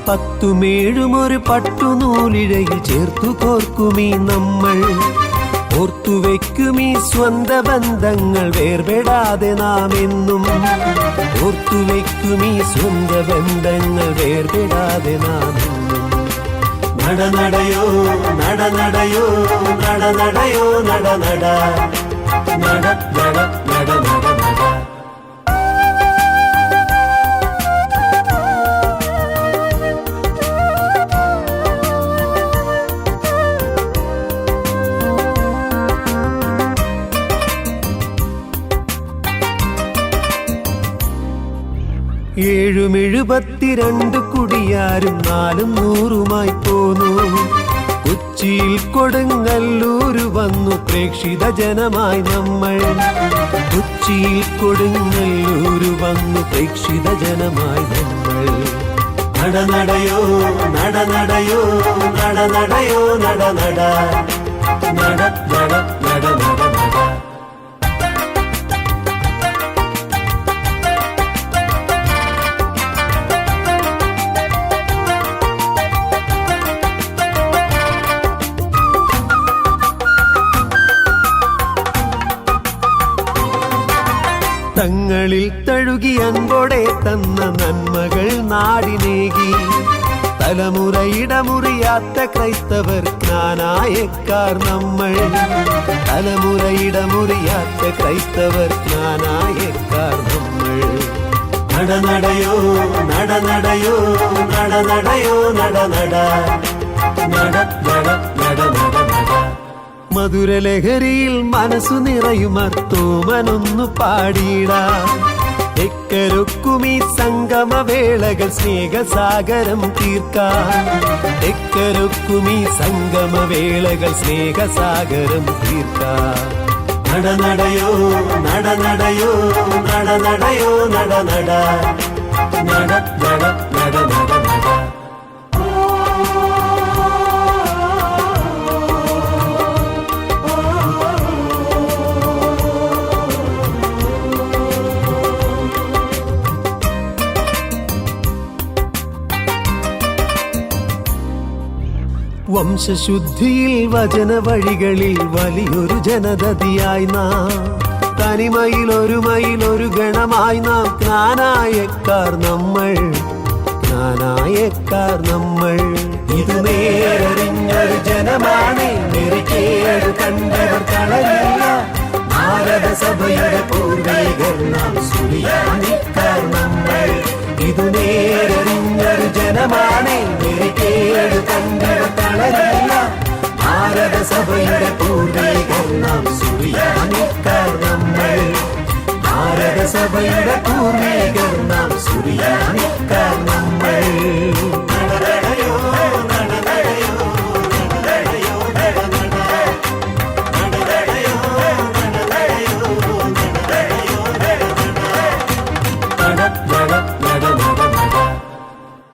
പത്തുമേഴുമൊരു പട്ടുനൂലിഴയിൽ ചേർത്തു കോർക്കുമീ നമ്മൾ, ഓർത്തുവെക്കുമീ സ്വന്ത ബന്ധങ്ങൾ വേർപെടാതെ നാം എന്നും, ഓർത്തുവെക്കുമീ സ്വന്ത ബന്ധങ്ങൾ വേർപെടാതെ നാം എന്നും. നടനടയോ നടനടയോ നടനടയോ നടനട നട നട നട നട നട. ഏഴും 72 കുടിയാരും 400 പോന്നു, കൊച്ചു കൊച്ചിയിൽ കൊടുങ്ങല്ലൂര് വന്നു പ്രേക്ഷിത ജനമായി നമ്മൾ. കൊച്ചിയിൽ കൊടുങ്ങല്ലൂര് വന്നു പ്രേക്ഷിത ജനമായി നമ്മൾ. നടനടയോ നടനടയോ നടനടയോ നടനട നട നട നട നട നട. തങ്ങളിൽ തഴുകി അൻപോടെ തന്ന നന്മകൾ നാടിനേകി. തലമുറയിടമുറിയാത്ത ക്രൈസ്തവർ ജ്ഞാനായക്കാർ നമ്മൾ. തലമുറയിടമുറിയാത്ത ക്രൈസ്തവർ ജ്ഞാനായക്കാർ നമ്മൾ. നടനടയോ നടനടയോ നടനടയോ നടനട നട നട നട നട നട. മധുരലഹരിയിൽ മനസ്സു നിറയുമർത്തോമനൊന്നു പാടിയിടാം. എക്കരൊക്കുമീ സംഗമവേളകൾ സ്നേഹസാഗരം തീർക്കാം. എക്കരൊക്കുമീ സംഗമവേളകൾ സ്നേഹസാഗരം തീർക്കാം. നടനടയോ നടനടയോ നടനടയോ നടനട നട നട നട നട നട. വംശശുദ്ധിയിൽ വചന വഴികളിൽ വലിയൊരു ജനതയായി നാം. തനിമയിലൊരു ഗണമായി നാം. ജ്ഞാനായക്കാർ നമ്മൾ. ജ്ഞാനായക്കാർ നമ്മൾ. ഇത് നേരറിഞ്ഞൊരു ജനമാണ്. നെറിക്കേട് കണ്ടവർ തളരില്ല. ഭാരതസഭയുടെ പൂർവികർ നാം. സുറിയാനിക്കാർ നമ്മൾ. ഇത് നേരറിഞ്ഞൊരു ജനമാണ്. നെറിക്കേട് കണ്ടവർ തളരില്ല. ഭാരതസഭയുടെ പൂർവികർ നാം. സുറിയാനിക്കാർ നമ്മൾ. ഭാരതസഭയുടെ പൂർവികർ നാം. സുറിയാനിക്കാർ നമ്മൾ.